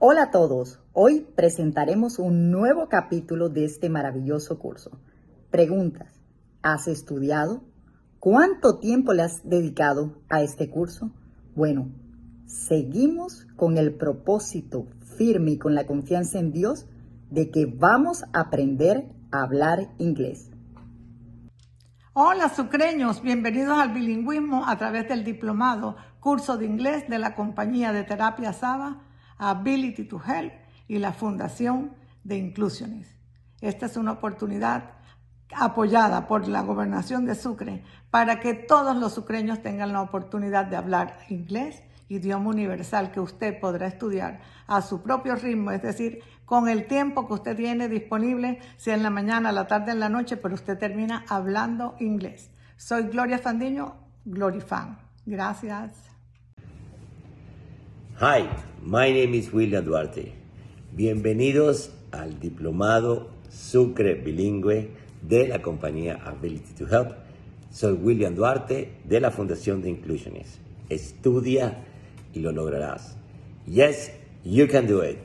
Hola a todos, hoy presentaremos un nuevo capítulo de este maravilloso curso. Preguntas, ¿has estudiado? ¿Cuánto tiempo le has dedicado a este curso? Bueno, seguimos con el propósito firme y con la confianza en Dios de que vamos a aprender a hablar inglés. Hola sucreños, bienvenidos al bilingüismo a través del diplomado Curso de Inglés de la compañía de terapia Saba, Ability to Help y la Fundación de Inclusiones. Esta es una oportunidad apoyada por la Gobernación de Sucre para que todos los sucreños tengan la oportunidad de hablar inglés, idioma universal que usted podrá estudiar a su propio ritmo, es decir, con el tiempo que usted tiene disponible, sea en la mañana, la tarde, en la noche, pero usted termina hablando inglés. Soy Gloria Fandiño, Glorifan. Gracias. Hi, my name is William Duarte. Bienvenidos al diplomado Sucre Bilingüe de la compañía Ability to Help. Soy William Duarte de la Fundación de Inclusiones. Estudia y lo lograrás. Yes, you can do it.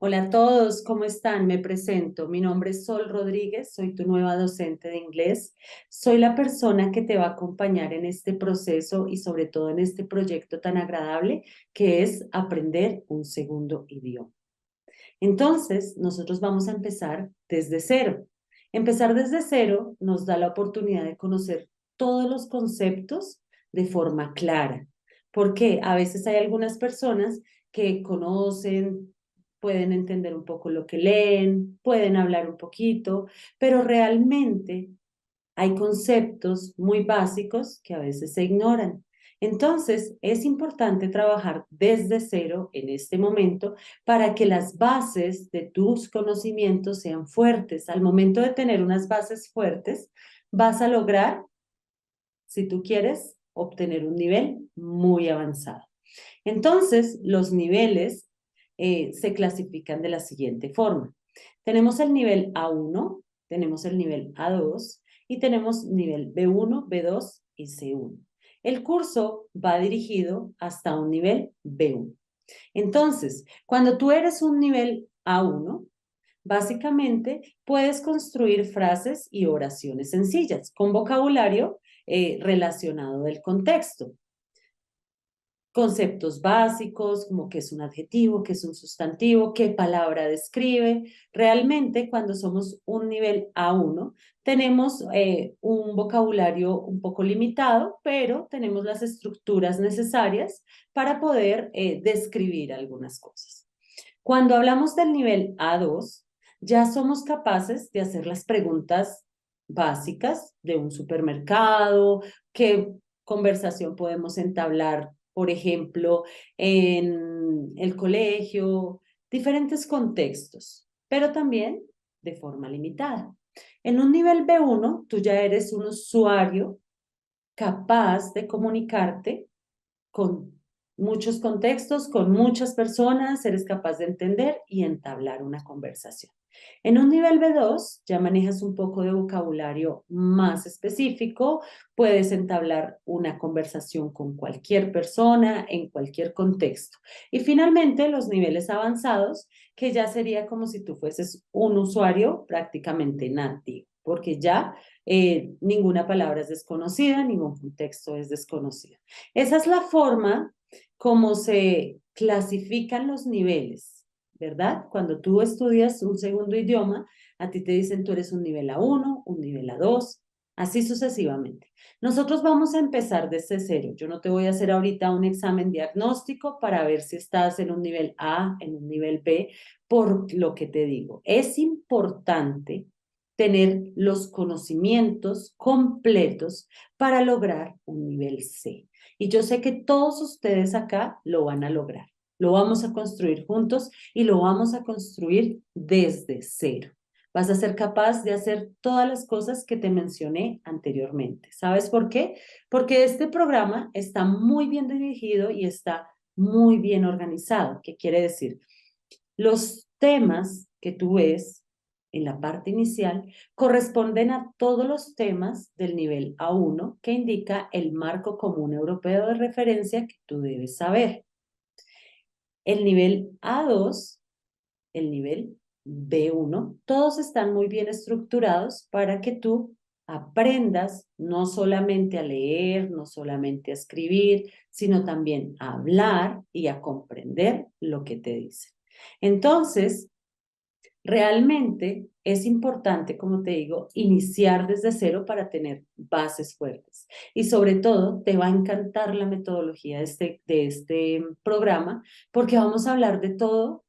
Hola a todos, ¿cómo están? Me presento. Mi nombre es Sol Rodríguez, soy tu nueva docente de inglés. Soy la persona que te va a acompañar en este proceso y sobre todo en este proyecto tan agradable que es aprender un segundo idioma. Entonces, nosotros vamos a empezar desde cero. Empezar desde cero nos da la oportunidad de conocer todos los conceptos de forma clara. Porque a veces hay algunas personas que conocen, pueden entender un poco lo que leen, pueden hablar un poquito, pero realmente hay conceptos muy básicos que a veces se ignoran. Entonces, es importante trabajar desde cero en este momento para que las bases de tus conocimientos sean fuertes. Al momento de tener unas bases fuertes, vas a lograr, si tú quieres, obtener un nivel muy avanzado. Entonces, los niveles se clasifican de la siguiente forma. Tenemos el nivel A1, tenemos el nivel A2 y tenemos nivel B1, B2 y C1. El curso va dirigido hasta un nivel B1. Entonces, cuando tú eres un nivel A1, básicamente puedes construir frases y oraciones sencillas con vocabulario relacionado del contexto. Conceptos básicos, como qué es un adjetivo, qué es un sustantivo, qué palabra describe. Realmente, cuando somos un nivel A1, tenemos un vocabulario un poco limitado, pero tenemos las estructuras necesarias para poder describir algunas cosas. Cuando hablamos del nivel A2, ya somos capaces de hacer las preguntas básicas de un supermercado, qué conversación podemos entablar, por ejemplo, en el colegio, diferentes contextos, pero también de forma limitada. En un nivel B1, tú ya eres un usuario capaz de comunicarte con muchos contextos, con muchas personas, eres capaz de entender y entablar una conversación. En un nivel B2 ya manejas un poco de vocabulario más específico, puedes entablar una conversación con cualquier persona en cualquier contexto. Y finalmente los niveles avanzados, que ya sería como si tú fueses un usuario prácticamente nativo, porque ya ninguna palabra es desconocida, ningún contexto es desconocido. Esa es la forma como se clasifican los niveles, ¿verdad? Cuando tú estudias un segundo idioma, a ti te dicen tú eres un nivel A1, un nivel A2, así sucesivamente. Nosotros vamos a empezar desde cero. Yo no te voy a hacer ahorita un examen diagnóstico para ver si estás en un nivel A, en un nivel B, por lo que te digo. Es importante tener los conocimientos completos para lograr un nivel C. Y yo sé que todos ustedes acá lo van a lograr. Lo vamos a construir juntos y lo vamos a construir desde cero. Vas a ser capaz de hacer todas las cosas que te mencioné anteriormente. ¿Sabes por qué? Porque este programa está muy bien dirigido y está muy bien organizado. ¿Qué quiere decir? Los temas que tú ves en la parte inicial corresponden a todos los temas del nivel A1 que indica el marco común europeo de referencia que tú debes saber. El nivel A2 el nivel B1. Todos están muy bien estructurados para que tú aprendas no solamente a leer, no solamente a escribir, sino también a hablar y a comprender lo que te dicen. Entonces, realmente es importante, como te digo, iniciar desde cero para tener bases fuertes. Y sobre todo, te va a encantar la metodología de este programa, porque vamos a hablar de todo,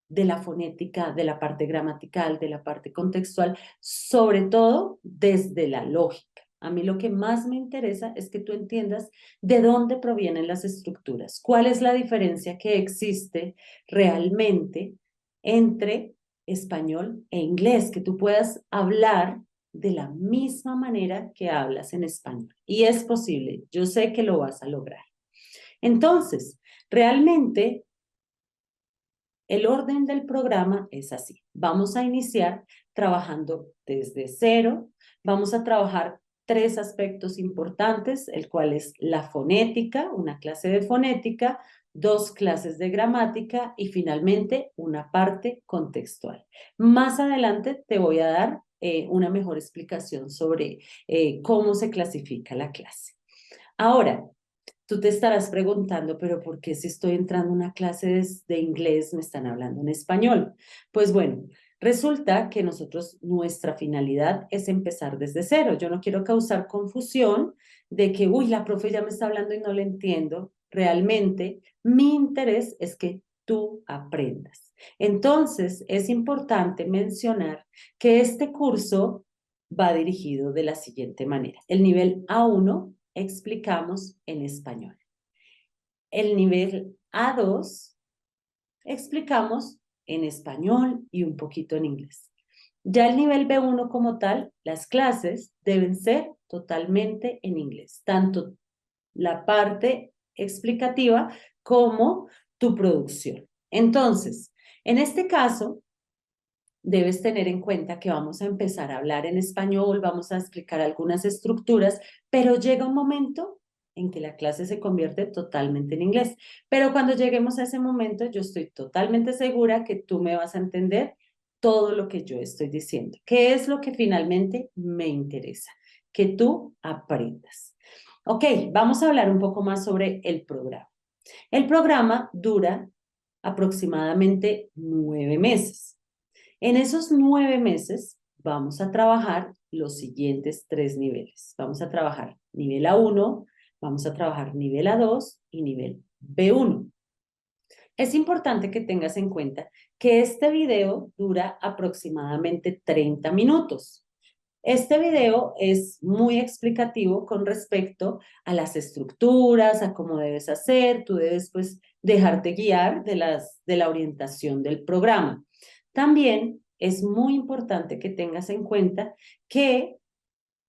de la fonética, de la parte gramatical, de la parte contextual, sobre todo desde la lógica. A mí lo que más me interesa es que tú entiendas de dónde provienen las estructuras, cuál es la diferencia que existe realmente entre español e inglés, que tú puedas hablar de la misma manera que hablas en español. Y es posible, yo sé que lo vas a lograr. Entonces, realmente el orden del programa es así. Vamos a iniciar trabajando desde cero. Vamos a trabajar 3 aspectos importantes, el cual es la fonética, una clase de fonética, 2 clases de gramática y finalmente una parte contextual. Más adelante te voy a dar una mejor explicación sobre cómo se clasifica la clase. Ahora, tú te estarás preguntando, pero ¿por qué si estoy entrando a una clase de inglés me están hablando en español? Pues bueno, resulta que nuestra finalidad es empezar desde cero. Yo no quiero causar confusión de que, uy, la profe ya me está hablando y no le entiendo. Realmente, mi interés es que tú aprendas. Entonces, es importante mencionar que este curso va dirigido de la siguiente manera. El nivel A1 explicamos en español. El nivel A2 explicamos en español y un poquito en inglés. Ya el nivel B1 como tal, las clases deben ser totalmente en inglés, tanto la parte explicativa como tu producción. Entonces, en este caso, debes tener en cuenta que vamos a empezar a hablar en español, vamos a explicar algunas estructuras, pero llega un momento en que la clase se convierte totalmente en inglés. Pero cuando lleguemos a ese momento, yo estoy totalmente segura que tú me vas a entender todo lo que yo estoy diciendo, que es lo que finalmente me interesa, que tú aprendas. Ok, vamos a hablar un poco más sobre el programa. El programa dura aproximadamente 9 meses. En esos 9 meses vamos a trabajar los siguientes 3 niveles. Vamos a trabajar nivel A1, vamos a trabajar nivel A2 y nivel B1. Es importante que tengas en cuenta que este video dura aproximadamente 30 minutos. Este video es muy explicativo con respecto a las estructuras, a cómo debes hacer, tú debes pues dejarte guiar de la orientación del programa. También es muy importante que tengas en cuenta que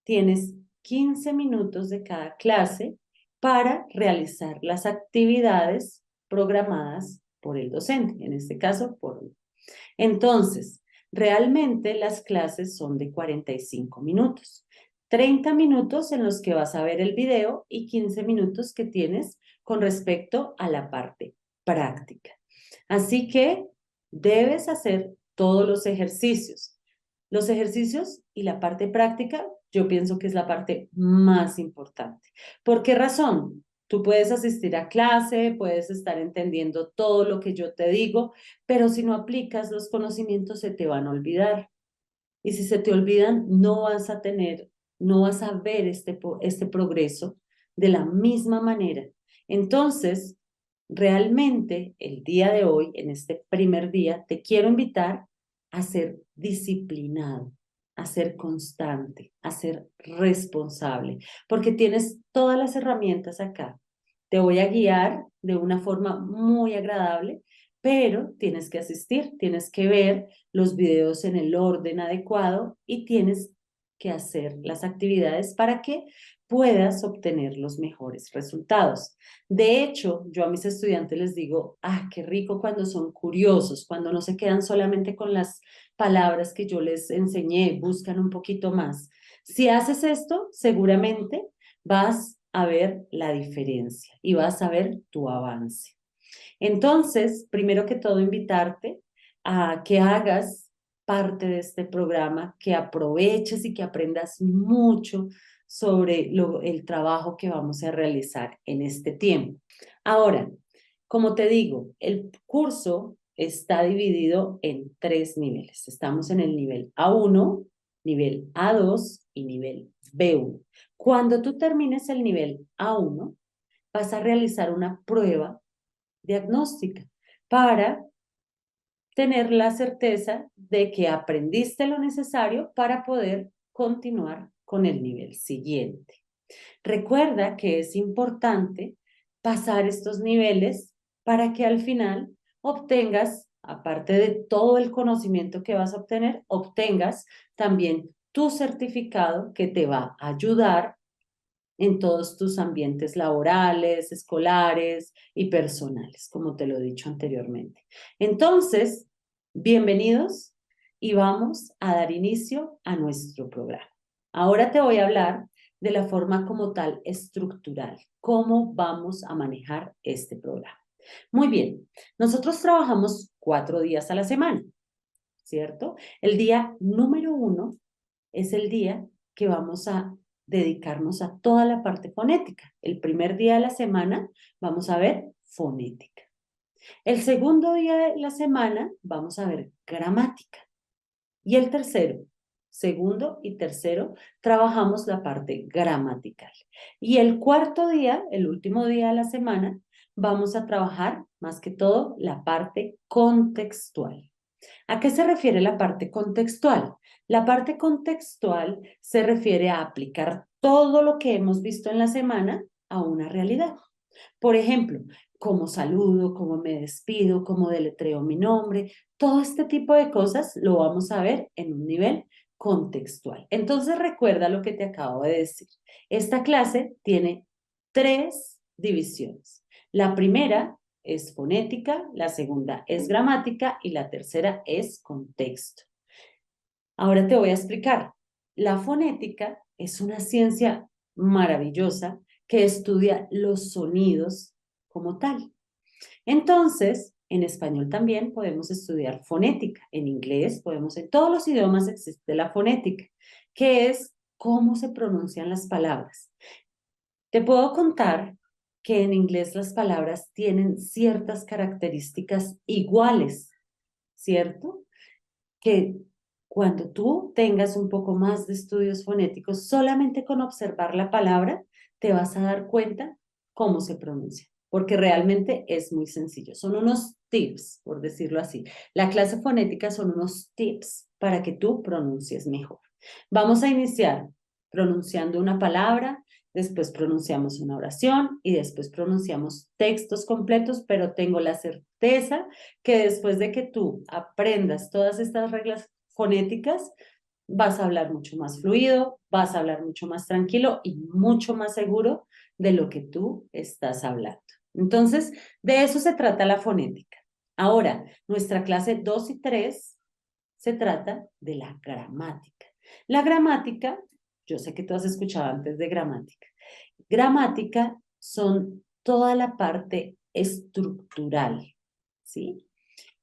tienes 15 minutos de cada clase para realizar las actividades programadas por el docente, en este caso por mí. Entonces, realmente las clases son de 45 minutos. 30 minutos en los que vas a ver el video y 15 minutos que tienes con respecto a la parte práctica. Así que debes hacer todos los ejercicios. Los ejercicios y la parte práctica, yo pienso que es la parte más importante. ¿Por qué razón? Tú puedes asistir a clase, puedes estar entendiendo todo lo que yo te digo, pero si no aplicas los conocimientos se te van a olvidar. Y si se te olvidan, no vas a ver este progreso de la misma manera. Entonces, realmente el día de hoy, en este primer día, te quiero invitar a ser disciplinado, a ser constante, a ser responsable, porque tienes todas las herramientas acá. Te voy a guiar de una forma muy agradable, pero tienes que asistir, tienes que ver los videos en el orden adecuado y tienes que hacer las actividades para que puedas obtener los mejores resultados. De hecho, yo a mis estudiantes les digo, qué rico cuando son curiosos, cuando no se quedan solamente con las palabras que yo les enseñé, buscan un poquito más. Si haces esto, seguramente vas a ver la diferencia y vas a ver tu avance. Entonces, primero que todo, invitarte a que hagas parte de este programa, que aproveches y que aprendas mucho sobre el trabajo que vamos a realizar en este tiempo. Ahora, como te digo, el curso está dividido en 3 niveles. Estamos en el nivel A1, nivel A2 y nivel B1. Cuando tú termines el nivel A1, vas a realizar una prueba diagnóstica para tener la certeza de que aprendiste lo necesario para poder continuar con el nivel siguiente. Recuerda que es importante pasar estos niveles para que al final obtengas, aparte de todo el conocimiento que vas a obtener, obtengas también tu certificado que te va a ayudar en todos tus ambientes laborales, escolares y personales, como te lo he dicho anteriormente. Entonces, bienvenidos y vamos a dar inicio a nuestro programa. Ahora te voy a hablar de la forma como tal estructural, cómo vamos a manejar este programa. Muy bien, nosotros trabajamos 4 días a la semana, ¿cierto? El día número 1 es el día que vamos a dedicarnos a toda la parte fonética. El primer día de la semana vamos a ver fonética. El segundo día de la semana vamos a ver gramática. Y el tercero, segundo y tercero, trabajamos la parte gramatical. Y el cuarto día, el último día de la semana, vamos a trabajar más que todo la parte contextual. ¿A qué se refiere la parte contextual? La parte contextual se refiere a aplicar todo lo que hemos visto en la semana a una realidad. Por ejemplo, cómo saludo, cómo me despido, cómo deletreo mi nombre, todo este tipo de cosas lo vamos a ver en un nivel contextual. Entonces recuerda lo que te acabo de decir. Esta clase tiene 3 divisiones. La primera es fonética, la segunda es gramática y la tercera es contexto. Ahora te voy a explicar. La fonética es una ciencia maravillosa que estudia los sonidos como tal. Entonces, en español también podemos estudiar fonética, en inglés podemos, en todos los idiomas existe la fonética, que es cómo se pronuncian las palabras. Te puedo contar que en inglés las palabras tienen ciertas características iguales, ¿cierto? Que cuando tú tengas un poco más de estudios fonéticos, solamente con observar la palabra, te vas a dar cuenta cómo se pronuncia, porque realmente es muy sencillo. Son unos tips, por decirlo así. La clase fonética son unos tips para que tú pronuncies mejor. Vamos a iniciar pronunciando una palabra, después pronunciamos una oración y después pronunciamos textos completos, pero tengo la certeza que después de que tú aprendas todas estas reglas fonéticas, vas a hablar mucho más fluido, vas a hablar mucho más tranquilo y mucho más seguro de lo que tú estás hablando. Entonces, de eso se trata la fonética. Ahora, nuestra clase 2 y 3 se trata de la gramática. La gramática, yo sé que tú has escuchado antes de gramática. Gramática son toda la parte estructural, ¿sí?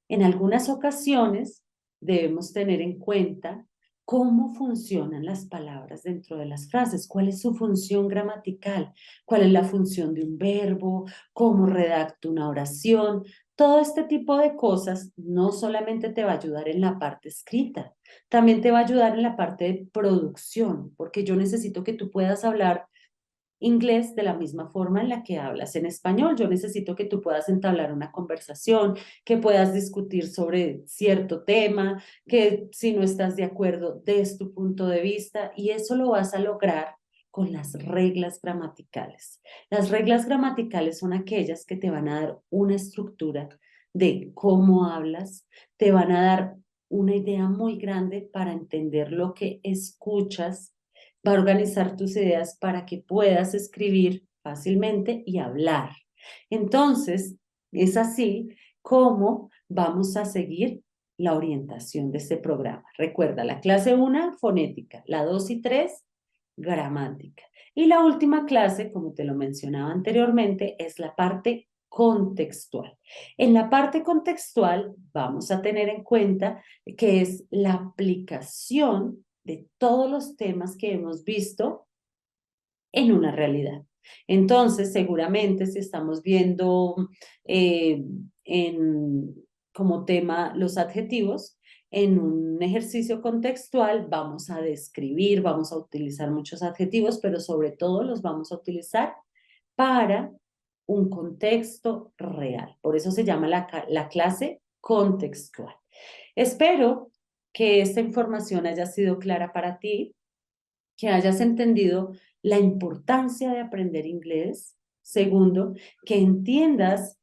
En algunas ocasiones debemos tener en cuenta cómo funcionan las palabras dentro de las frases, cuál es su función gramatical, cuál es la función de un verbo, cómo redacto una oración. Todo este tipo de cosas no solamente te va a ayudar en la parte escrita, también te va a ayudar en la parte de producción, porque yo necesito que tú puedas hablar inglés de la misma forma en la que hablas en español. Yo necesito que tú puedas entablar una conversación, que puedas discutir sobre cierto tema, que si no estás de acuerdo, des tu punto de vista y eso lo vas a lograr con las reglas gramaticales. Las reglas gramaticales son aquellas que te van a dar una estructura de cómo hablas, te van a dar una idea muy grande para entender lo que escuchas, va a organizar tus ideas para que puedas escribir fácilmente y hablar. Entonces, es así como vamos a seguir la orientación de este programa. Recuerda, la clase 1, fonética, la 2 y 3, gramática. Y la última clase, como te lo mencionaba anteriormente, es la parte contextual. En la parte contextual vamos a tener en cuenta que es la aplicación de todos los temas que hemos visto en una realidad. Entonces, seguramente si estamos viendo como tema los adjetivos, en un ejercicio contextual vamos a describir, vamos a utilizar muchos adjetivos, pero sobre todo los vamos a utilizar para un contexto real. Por eso se llama la clase contextual. Espero que esta información haya sido clara para ti, que hayas entendido la importancia de aprender inglés. Segundo, que entiendas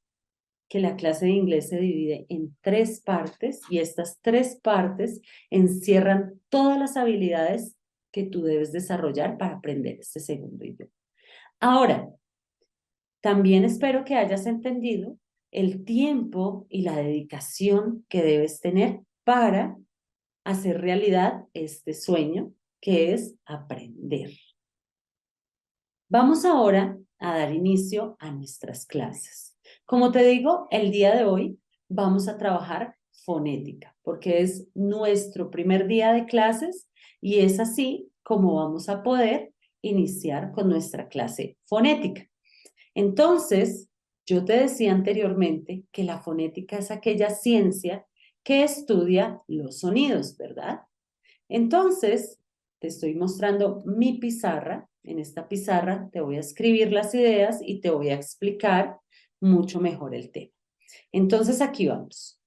que la clase de inglés se divide en 3 partes y estas 3 partes encierran todas las habilidades que tú debes desarrollar para aprender este segundo idioma. Ahora, también espero que hayas entendido el tiempo y la dedicación que debes tener para hacer realidad este sueño, que es aprender. Vamos ahora a dar inicio a nuestras clases. Como te digo, el día de hoy vamos a trabajar fonética, porque es nuestro primer día de clases y es así como vamos a poder iniciar con nuestra clase fonética. Entonces, yo te decía anteriormente que la fonética es aquella ciencia que estudia los sonidos, ¿verdad? Entonces, te estoy mostrando mi pizarra. En esta pizarra te voy a escribir las ideas y te voy a explicar mucho mejor el tema. Entonces, aquí vamos.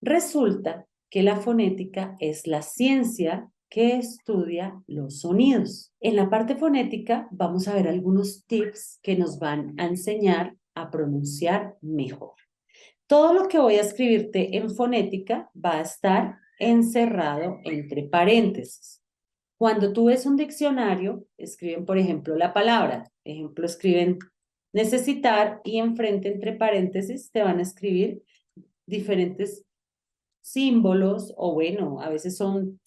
Resulta que la fonética es la ciencia que estudia los sonidos. En la parte fonética vamos a ver algunos tips que nos van a enseñar a pronunciar mejor. Todo lo que voy a escribirte en fonética va a estar encerrado entre paréntesis. Cuando tú ves un diccionario, escriben, por ejemplo, la palabra. Ejemplo, escriben necesitar y enfrente entre paréntesis te van a escribir diferentes símbolos o bueno, a veces son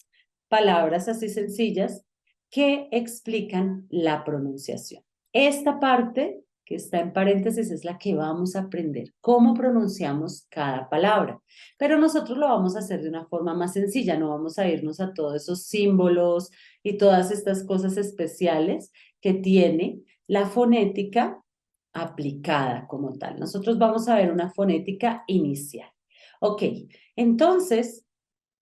palabras así sencillas que explican la pronunciación. Esta parte que está en paréntesis es la que vamos a aprender, cómo pronunciamos cada palabra. Pero nosotros lo vamos a hacer de una forma más sencilla, no vamos a irnos a todos esos símbolos y todas estas cosas especiales que tiene la fonética aplicada como tal. Nosotros vamos a ver una fonética inicial. Ok, entonces,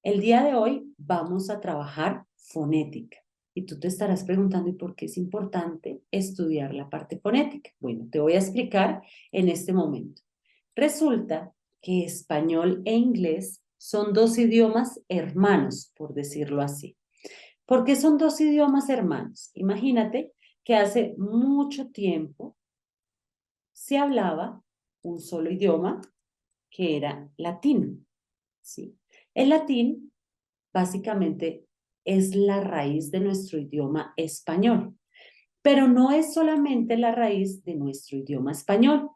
el día de hoy vamos a trabajar fonética. Y tú te estarás preguntando, ¿y por qué es importante estudiar la parte fonética? Bueno, te voy a explicar en este momento. Resulta que español e inglés son 2 idiomas hermanos, por decirlo así. ¿Por qué son 2 idiomas hermanos? Imagínate que hace mucho tiempo se hablaba un solo idioma que era latín, ¿sí? El latín básicamente es la raíz de nuestro idioma español, pero no es solamente la raíz de nuestro idioma español,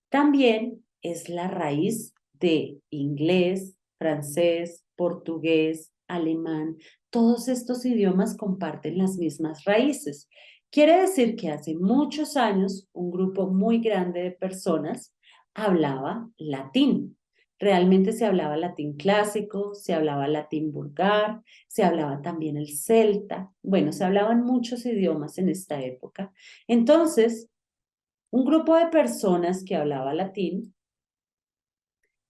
también es la raíz de inglés, francés, portugués, alemán. Todos estos idiomas comparten las mismas raíces. Quiere decir que hace muchos años un grupo muy grande de personas hablaba latín. Realmente se hablaba latín clásico, se hablaba latín vulgar, se hablaba también el celta. Bueno, se hablaban muchos idiomas en esta época. Entonces, un grupo de personas que hablaba latín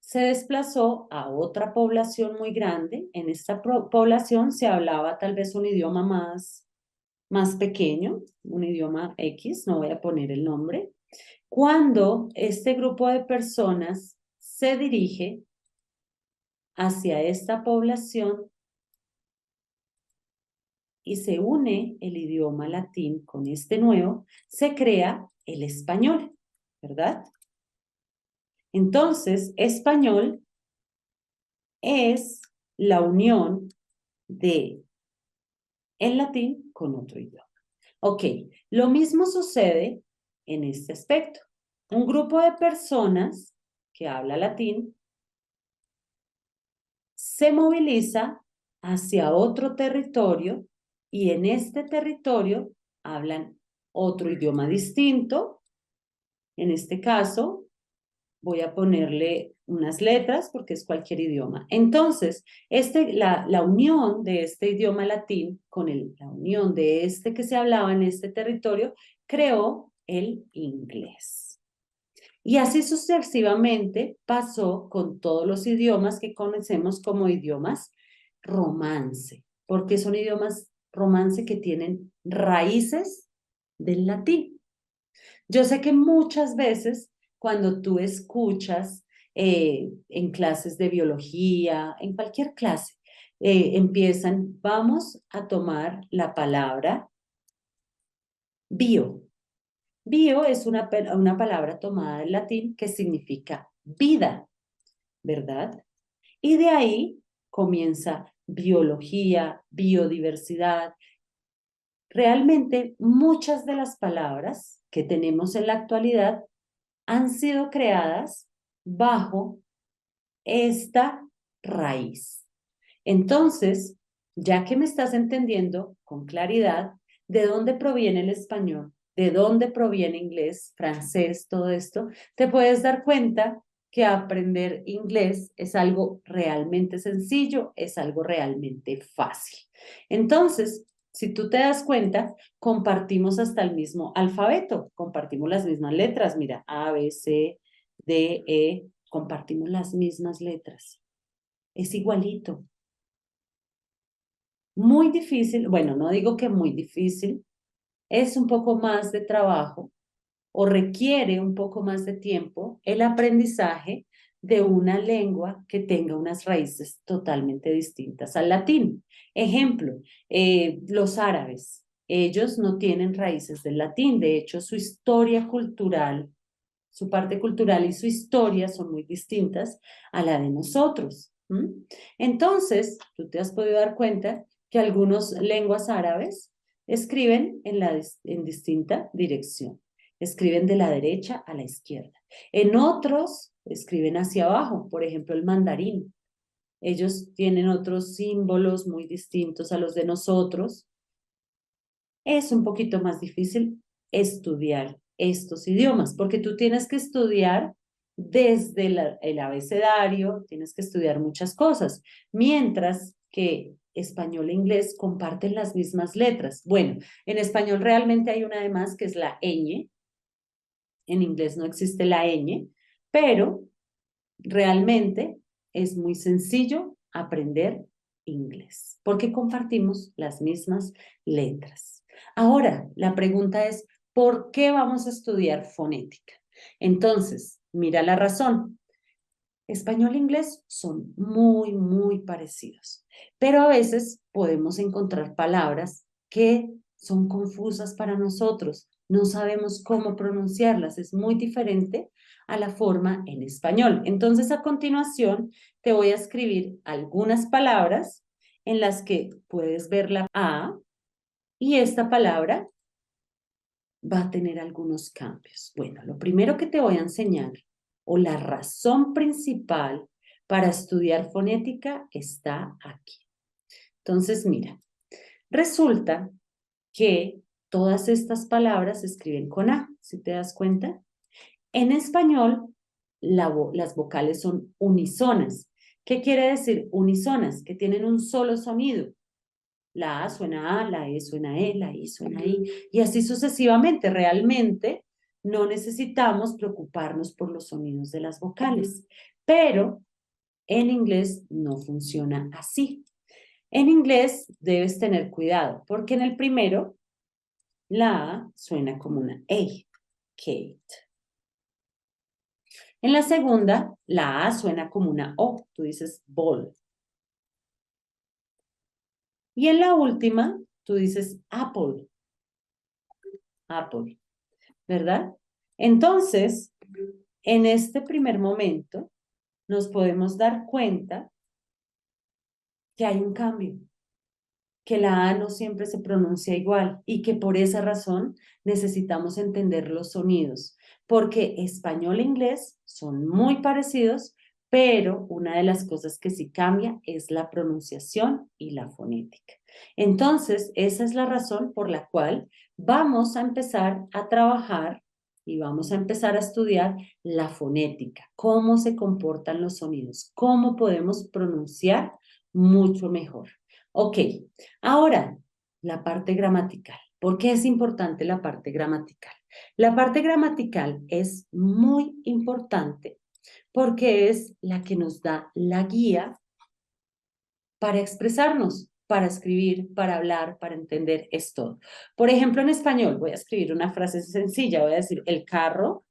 se desplazó a otra población muy grande. En esta población se hablaba tal vez un idioma más pequeño, un idioma X, no voy a poner el nombre. Cuando este grupo de personas se dirige hacia esta población y se une el idioma latín con este nuevo, se crea el español, ¿verdad? Entonces, español es la unión de el latín con otro idioma. Ok, lo mismo sucede en este aspecto. Un grupo de personas que habla latín se moviliza hacia otro territorio y en este territorio hablan otro idioma distinto. En este caso, voy a ponerle unas letras porque es cualquier idioma. Entonces, la unión de este idioma latín con la unión de este que se hablaba en este territorio creó el inglés. Y así sucesivamente pasó con todos los idiomas que conocemos como idiomas romance, porque son idiomas romance que tienen raíces del latín. Yo sé que muchas veces cuando tú escuchas en clases de biología, en cualquier clase, empiezan, vamos a tomar la palabra bio. Bio es una palabra tomada del latín que significa vida, ¿verdad? Y de ahí comienza biología, biodiversidad. Realmente muchas de las palabras que tenemos en la actualidad han sido creadas bajo esta raíz. Entonces, ya que me estás entendiendo con claridad de dónde proviene el español, de dónde proviene inglés, francés, todo esto, te puedes dar cuenta que aprender inglés es algo realmente sencillo, es algo realmente fácil. Entonces, si tú te das cuenta, compartimos hasta el mismo alfabeto, compartimos las mismas letras, mira, A, B, C, D, E, compartimos las mismas letras. Es igualito. Muy difícil, bueno, no digo que muy difícil, es un poco más de trabajo o requiere un poco más de tiempo el aprendizaje de una lengua que tenga unas raíces totalmente distintas al latín. Ejemplo, los árabes, ellos no tienen raíces del latín, de hecho su historia cultural, su parte cultural y su historia son muy distintas a la de nosotros. Entonces, tú te has podido dar cuenta que algunas lenguas árabes escriben en distinta dirección. Escriben de la derecha a la izquierda. En otros escriben hacia abajo, por ejemplo el mandarín. Ellos tienen otros símbolos muy distintos a los de nosotros. Es un poquito más difícil estudiar estos idiomas, porque tú tienes que estudiar desde el abecedario, tienes que estudiar muchas cosas, mientras que español e inglés comparten las mismas letras. Bueno, en español realmente hay una de más que es la ñ, en inglés no existe la ñ, pero realmente es muy sencillo aprender inglés, porque compartimos las mismas letras. Ahora, la pregunta es, ¿por qué vamos a estudiar fonética? Entonces, mira la razón. Español e inglés son muy, muy parecidos, pero a veces podemos encontrar palabras que son confusas para nosotros. No sabemos cómo pronunciarlas, es muy diferente a la forma en español. Entonces, a continuación, te voy a escribir algunas palabras en las que puedes ver la A y esta palabra va a tener algunos cambios. Bueno, lo primero que te voy a enseñar o la razón principal para estudiar fonética está aquí. Entonces, mira, resulta que todas estas palabras se escriben con A, si te das cuenta. En español, las vocales son unisonas. ¿Qué quiere decir unisonas? Que tienen un solo sonido. La A suena A, la E suena E, la I suena I, y así sucesivamente. Realmente no necesitamos preocuparnos por los sonidos de las vocales, pero en inglés no funciona así. En inglés debes tener cuidado, porque en el primero, la A suena como una A, Kate. En la segunda, la A suena como una O, tú dices ball. Y en la última, tú dices apple, apple, ¿verdad? Entonces, en este primer momento, nos podemos dar cuenta que hay un cambio, que la A no siempre se pronuncia igual y que por esa razón necesitamos entender los sonidos, porque español e inglés son muy parecidos, pero una de las cosas que sí cambia es la pronunciación y la fonética. Entonces, esa es la razón por la cual vamos a empezar a trabajar y vamos a empezar a estudiar la fonética, cómo se comportan los sonidos, cómo podemos pronunciar mucho mejor. Ok, ahora la parte gramatical. ¿Por qué es importante la parte gramatical? La parte gramatical es muy importante porque es la que nos da la guía para expresarnos, para escribir, para hablar, para entender, es todo. Por ejemplo, en español voy a escribir una frase sencilla, voy a decir el carro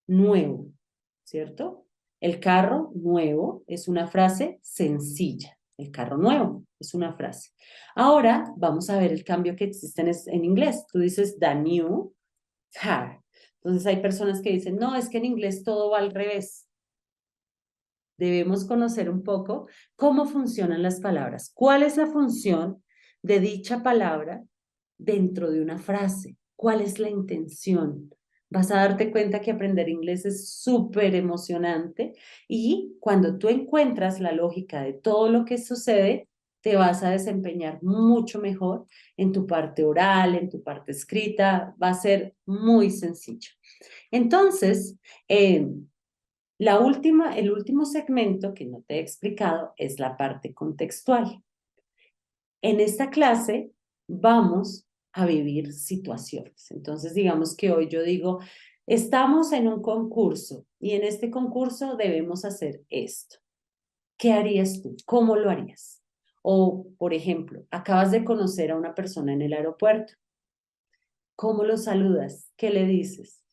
nuevo, ¿cierto? El carro nuevo es una frase sencilla. El carro nuevo es una frase. Ahora vamos a ver el cambio que existe en inglés. Tú dices the new car. Entonces hay personas que dicen, no, es que en inglés todo va al revés. Debemos conocer un poco cómo funcionan las palabras. ¿Cuál es la función de dicha palabra dentro de una frase? ¿Cuál es la intención? Vas a darte cuenta que aprender inglés es súper emocionante y cuando tú encuentras la lógica de todo lo que sucede, te vas a desempeñar mucho mejor en tu parte oral, en tu parte escrita, va a ser muy sencillo. Entonces, el último segmento que no te he explicado es la parte contextual. En esta clase vamos a vivir situaciones. Entonces, digamos que hoy yo digo, estamos en un concurso y en este concurso debemos hacer esto. ¿Qué harías tú? ¿Cómo lo harías? O, por ejemplo, acabas de conocer a una persona en el aeropuerto. ¿Cómo lo saludas? ¿Qué le dices?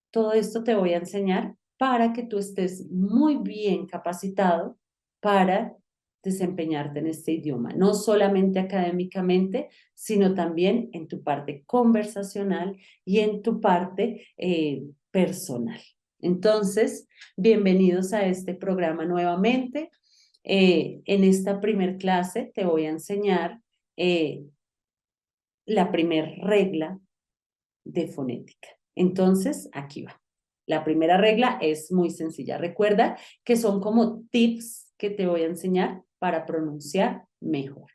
Todo esto te voy a enseñar para que tú estés muy bien capacitado para desempeñarte en este idioma, no solamente académicamente, sino también en tu parte conversacional y en tu parte personal. Entonces, bienvenidos a este programa nuevamente. En esta primer clase te voy a enseñar la primer regla de fonética. Entonces, aquí va. La primera regla es muy sencilla. Recuerda que son como tips que te voy a enseñar para pronunciar mejor.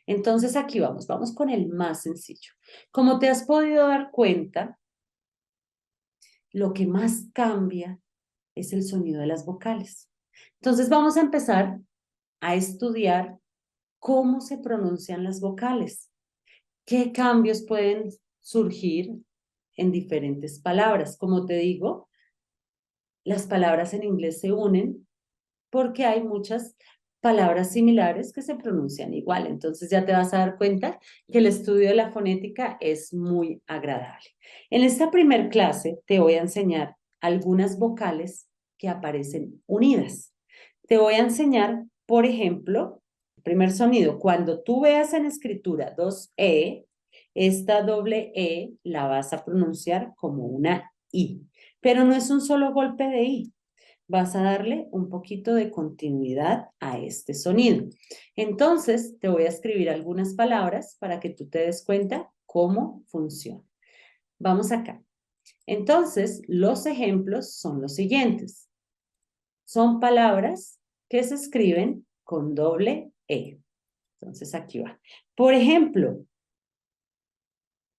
Entonces, aquí vamos. Vamos con el más sencillo. Como te has podido dar cuenta, lo que más cambia es el sonido de las vocales. Entonces, vamos a empezar a estudiar cómo se pronuncian las vocales. ¿Qué cambios pueden surgir en diferentes palabras? Como te digo, las palabras en inglés se unen porque hay muchas palabras similares que se pronuncian igual. Entonces ya te vas a dar cuenta que el estudio de la fonética es muy agradable. En esta primer clase te voy a enseñar algunas vocales que aparecen unidas. Te voy a enseñar, por ejemplo, el primer sonido. Cuando tú veas en escritura dos E, esta doble E la vas a pronunciar como una I. Pero no es un solo golpe de I. Vas a darle un poquito de continuidad a este sonido. Entonces, te voy a escribir algunas palabras para que tú te des cuenta cómo funciona. Vamos acá. Entonces, los ejemplos son los siguientes. Son palabras que se escriben con doble E. Entonces, aquí va. Por ejemplo,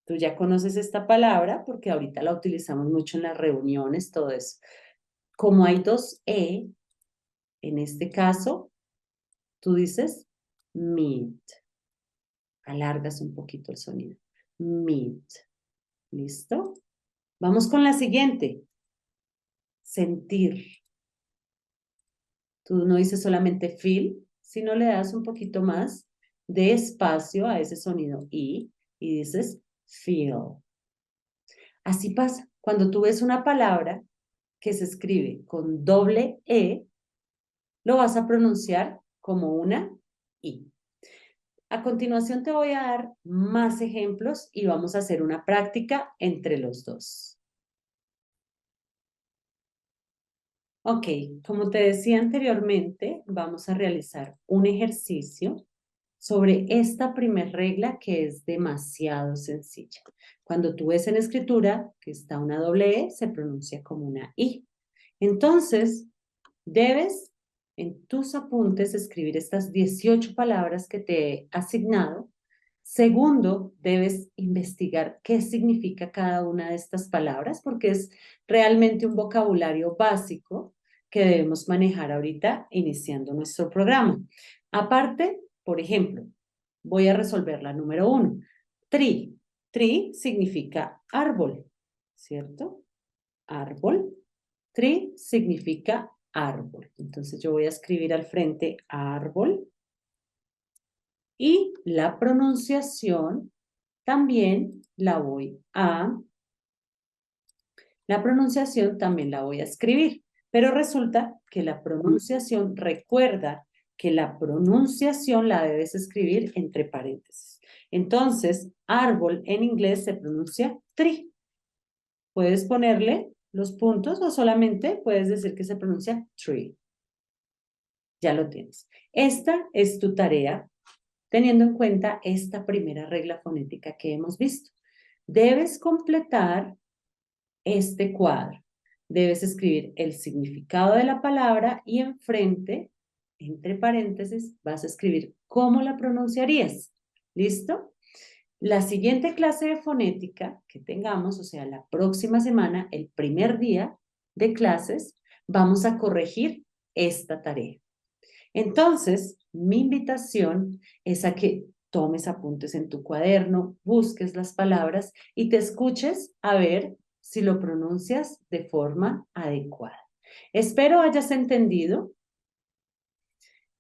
tú ya conoces esta palabra porque ahorita la utilizamos mucho en las reuniones, todo eso. Como hay dos E, en este caso, tú dices meet. Alargas un poquito el sonido. Meet. ¿Listo? Vamos con la siguiente. Sentir. Tú no dices solamente feel, sino le das un poquito más de espacio a ese sonido y dices feel. Así pasa. Cuando tú ves una palabra que se escribe con doble E, lo vas a pronunciar como una I. A continuación te voy a dar más ejemplos y vamos a hacer una práctica entre los dos. Ok, como te decía anteriormente, vamos a realizar un ejercicio sobre esta primer regla que es demasiado sencilla. Cuando tú ves en escritura que está una doble E, se pronuncia como una I. Entonces, debes en tus apuntes escribir estas 18 palabras que te he asignado Segundo, debes investigar qué significa cada una de estas palabras, porque es realmente un vocabulario básico que debemos manejar ahorita iniciando nuestro programa. Aparte, por ejemplo, voy a resolver la número 1. Tree. Tree significa árbol, ¿cierto? Árbol. Tree significa árbol. Entonces yo voy a escribir al frente árbol. Y la pronunciación también la voy a escribir. Pero resulta que la pronunciación, recuerda que la pronunciación la debes escribir entre paréntesis. Entonces, árbol en inglés se pronuncia tree. Puedes ponerle los puntos o solamente puedes decir que se pronuncia tree. Ya lo tienes. Esta es tu tarea teniendo en cuenta esta primera regla fonética que hemos visto. Debes completar este cuadro. Debes escribir el significado de la palabra y enfrente, entre paréntesis, vas a escribir cómo la pronunciarías. ¿Listo? La siguiente clase de fonética que tengamos, o sea, la próxima semana, el primer día de clases, vamos a corregir esta tarea. Entonces, mi invitación es a que tomes apuntes en tu cuaderno, busques las palabras y te escuches a ver si lo pronuncias de forma adecuada. Espero hayas entendido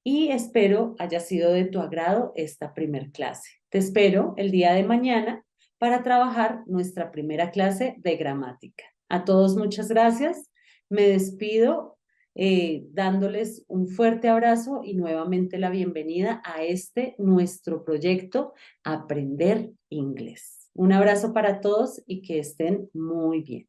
y espero haya sido de tu agrado esta primer clase. Te espero el día de mañana para trabajar nuestra primera clase de gramática. A todos muchas gracias. Me despido dándoles un fuerte abrazo y nuevamente la bienvenida a este nuestro proyecto Aprender Inglés. Un abrazo para todos y que estén muy bien.